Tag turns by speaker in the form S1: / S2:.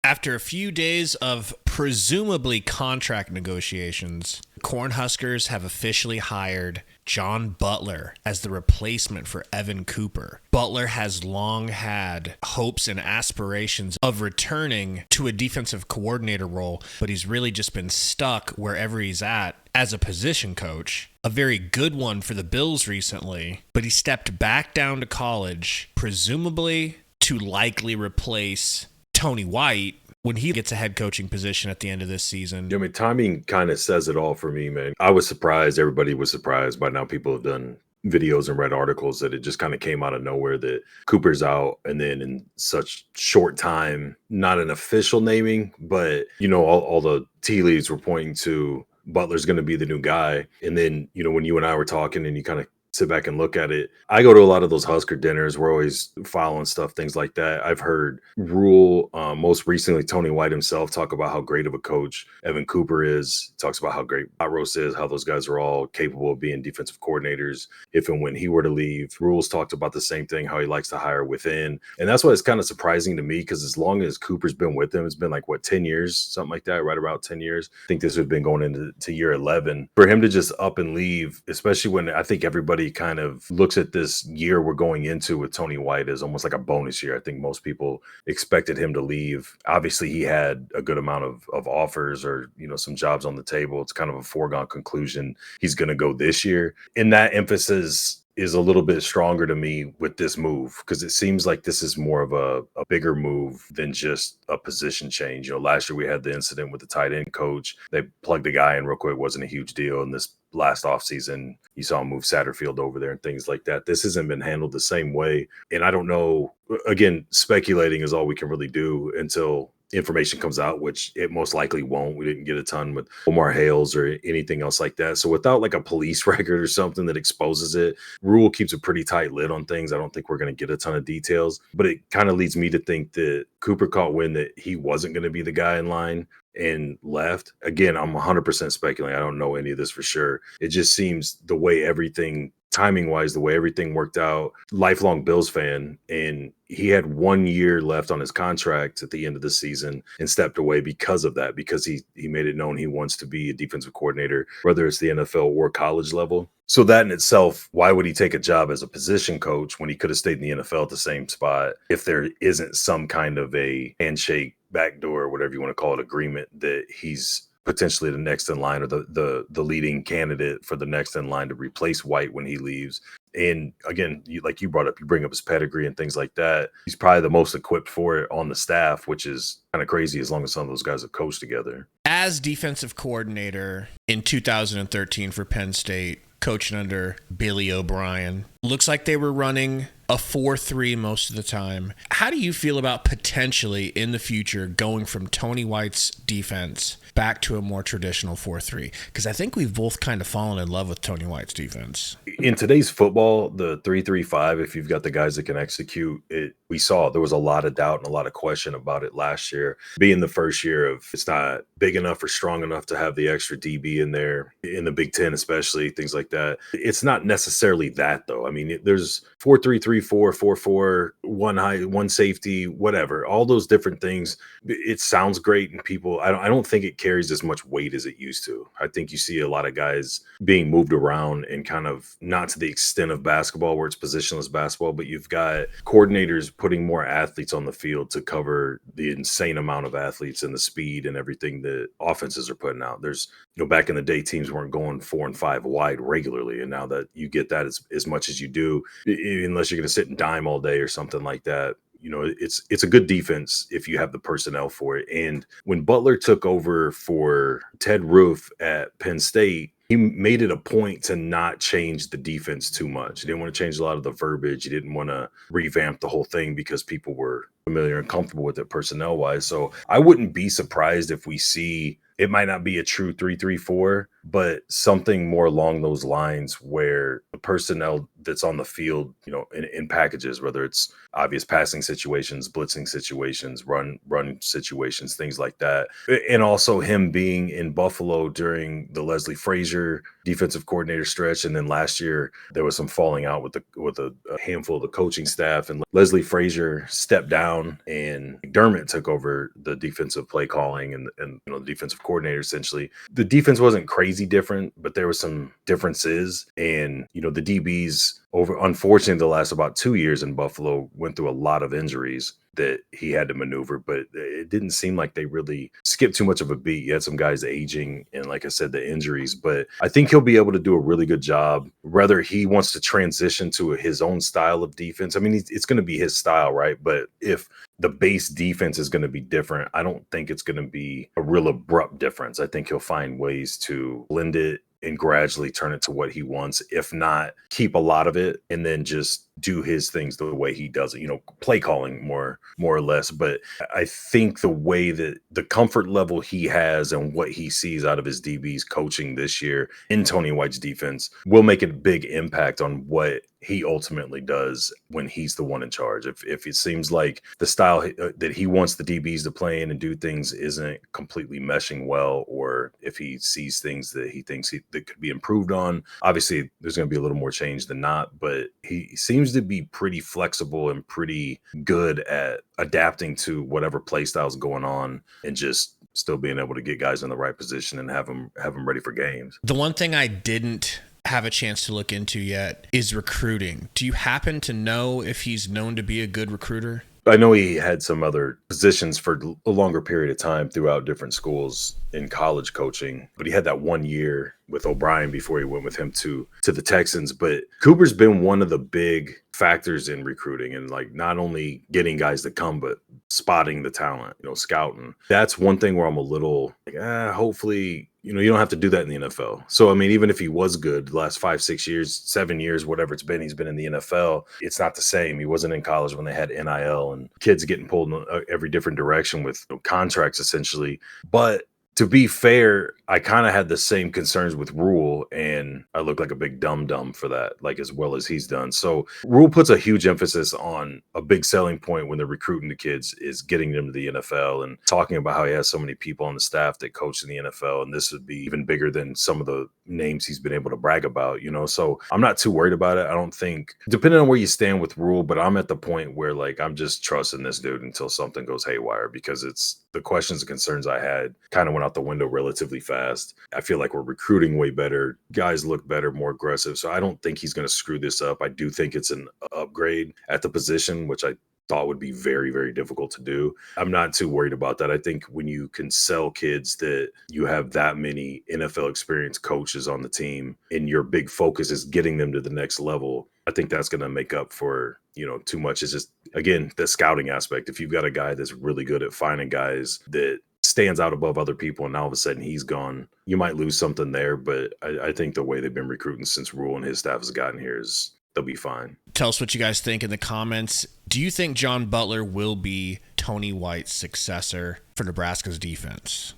S1: After a few days of presumably contract negotiations, Cornhuskers have officially hired John Butler as the replacement for Evan Cooper. Butler has long had hopes and aspirations of returning to a defensive coordinator role, but he's really just been stuck wherever he's at as a position coach. A very good one for the Bills recently, but he stepped back down to college, presumably to likely replace Tony White when he gets a head coaching position at the end of this season.
S2: I mean, timing kind of says it all for me, man. I was surprised. Everybody was surprised. By now, people have done videos and read articles that it just kind of came out of nowhere that Cooper's out. And then in such short time, not an official naming, but, all the tea leaves were pointing to Butler's going to be the new guy. And then, when you and I were talking and you kind of sit back and look at it, I go to a lot of those Husker dinners. We're always following stuff, things like that. I've heard Rule, most recently Tony White himself, talk about how great of a coach Evan Cooper is. Talks about how great Hot Roast is, how those guys are all capable of being defensive coordinators if and when he were to leave. Rule's talked about the same thing, how he likes to hire within. And that's why it's kind of surprising to me, because as long as Cooper's been with them, it's been 10 years, something like that, right about 10 years. I think this would have been going into year 11. For him to just up and leave, especially when I think everybody kind of looks at this year we're going into with Tony White as almost like a bonus year. I think most people expected him to leave. Obviously, he had a good amount of offers or, some jobs on the table. It's kind of a foregone conclusion he's going to go this year. And that emphasis is a little bit stronger to me with this move, because it seems like this is more of a bigger move than just a position change. Last year we had the incident with the tight end coach. They plugged the guy in real quick. It wasn't a huge deal. And this last offseason, you saw him move Satterfield over there and things like that. This hasn't been handled the same way. And I don't know, again, speculating is all we can really do until information comes out, which it most likely won't. We didn't get a ton with Omar Hales or anything else like that. So without a police record or something that exposes it, Rule keeps a pretty tight lid on things. I don't think we're going to get a ton of details, but it kind of leads me to think that Cooper caught wind that he wasn't going to be the guy in line and left. Again, I'm 100% speculating. I don't know any of this for sure. It just seems the way everything, timing wise, the way everything worked out, lifelong Bills fan, and he had 1 year left on his contract at the end of the season and stepped away because of that, because he made it known he wants to be a defensive coordinator, whether it's the NFL or college level. So that in itself, why would he take a job as a position coach when he could have stayed in the NFL at the same spot if there isn't some kind of a handshake, backdoor, whatever you want to call it, agreement that he's potentially the next in line or the leading candidate for the next in line to replace White when he leaves. And again, like you brought up, you bring up his pedigree and things like that. He's probably the most equipped for it on the staff, which is kind of crazy as long as some of those guys have coached together.
S1: As defensive coordinator in 2013 for Penn State, coaching under Billy O'Brien, looks like they were running a 4-3 most of the time. How do you feel about potentially in the future going from Tony White's defense back to a more traditional 4-3? Because I think we've both kind of fallen in love with Tony White's defense.
S2: In today's football, the 3-3-5, if you've got the guys that can execute it, we saw there was a lot of doubt and a lot of question about it last year. Being the first year of it's not big enough or strong enough to have the extra DB in there, in the Big Ten especially, things like that. It's not necessarily that, though. I mean, there's 4-3-3, 4-4, one high, one safety, whatever, all those different things. It sounds great, and people, I don't think it carries as much weight as it used to. I think you see a lot of guys being moved around and kind of not to the extent of basketball where it's positionless basketball, but you've got coordinators putting more athletes on the field to cover the insane amount of athletes and the speed and everything that offenses are putting out. There's, back in the day, teams weren't going 4 and 5 wide regularly. And now that you get that as much as you do, unless you're going to sit and dime all day or something like that, it's a good defense if you have the personnel for it. And when Butler took over for Ted Roof at Penn State, he made it a point to not change the defense too much. He didn't want to change a lot of the verbiage. He didn't want to revamp the whole thing because people were familiar and comfortable with it personnel-wise. So I wouldn't be surprised if we see, it might not be a true 3-3-4, but something more along those lines where the personnel that's on the field, in packages, whether it's obvious passing situations, blitzing situations, run situations, things like that. And also him being in Buffalo during the Leslie Frazier defensive coordinator stretch, and then last year there was some falling out with a handful of the coaching staff, and Leslie Frazier stepped down, and McDermott took over the defensive play calling and the defensive coordinator. Essentially, the defense wasn't crazy different, but there were some differences, and the DBs over, unfortunately, the last about 2 years in Buffalo went through a lot of injuries that he had to maneuver, but it didn't seem like they really skipped too much of a beat. You had some guys aging and, like I said, the injuries, but I think he'll be able to do a really good job, whether he wants to transition to his own style of defense. I mean, it's going to be his style, right? But if the base defense is going to be different, I don't think it's going to be a real abrupt difference. I think he'll find ways to blend it and gradually turn it to what he wants. If not, keep a lot of it and then just do his things the way he does it, play calling more or less. But I think the way that the comfort level he has and what he sees out of his DBs coaching this year in Tony White's defense will make a big impact on what he ultimately does when he's the one in charge. If it seems like the style that he wants the DBs to play in and do things isn't completely meshing well, or if he sees things that he thinks that could be improved on, obviously there's going to be a little more change than not, but he seems to be pretty flexible and pretty good at adapting to whatever play style's going on and just still being able to get guys in the right position and have them ready for games.
S1: The one thing I didn't have a chance to look into yet is recruiting. Do you happen to know if he's known to be a good recruiter?
S2: I know he had some other positions for a longer period of time throughout different schools in college coaching, but he had that 1 year with O'Brien before he went with him to the Texans. But Cooper's been one of the big factors in recruiting, and like not only getting guys to come, but spotting the talent, scouting. That's one thing where I'm a little like, hopefully, you don't have to do that in the NFL. So, I mean, even if he was good the last 5, 6 years, 7 years, whatever it's been, he's been in the NFL. It's not the same. He wasn't in college when they had NIL and kids getting pulled in every different direction with contracts, essentially. But to be fair, I kind of had the same concerns with Rule, and I look like a big dum-dum for that, like as well as he's done. So Rule puts a huge emphasis on a big selling point when they're recruiting the kids is getting them to the NFL and talking about how he has so many people on the staff that coach in the NFL. And this would be even bigger than some of the names he's been able to brag about, So I'm not too worried about it. I don't think, depending on where you stand with Rule, but I'm at the point where like I'm just trusting this dude until something goes haywire, because it's the questions and concerns I had kind of went out the window relatively fast. I feel like we're recruiting way better. Guys look better, more aggressive. So I don't think he's going to screw this up. I do think it's an upgrade at the position, which I thought would be very, very difficult to do. I'm not too worried about that. I think when you can sell kids that you have that many NFL experienced coaches on the team and your big focus is getting them to the next level, I think that's going to make up for, too much. It's just, again, the scouting aspect. If you've got a guy that's really good at finding guys that stands out above other people and all of a sudden he's gone, you might lose something there. But I think the way they've been recruiting since Rule and his staff has gotten here is they'll be fine.
S1: Tell us what you guys think in the comments. Do you think John Butler will be Tony White's successor for Nebraska's defense?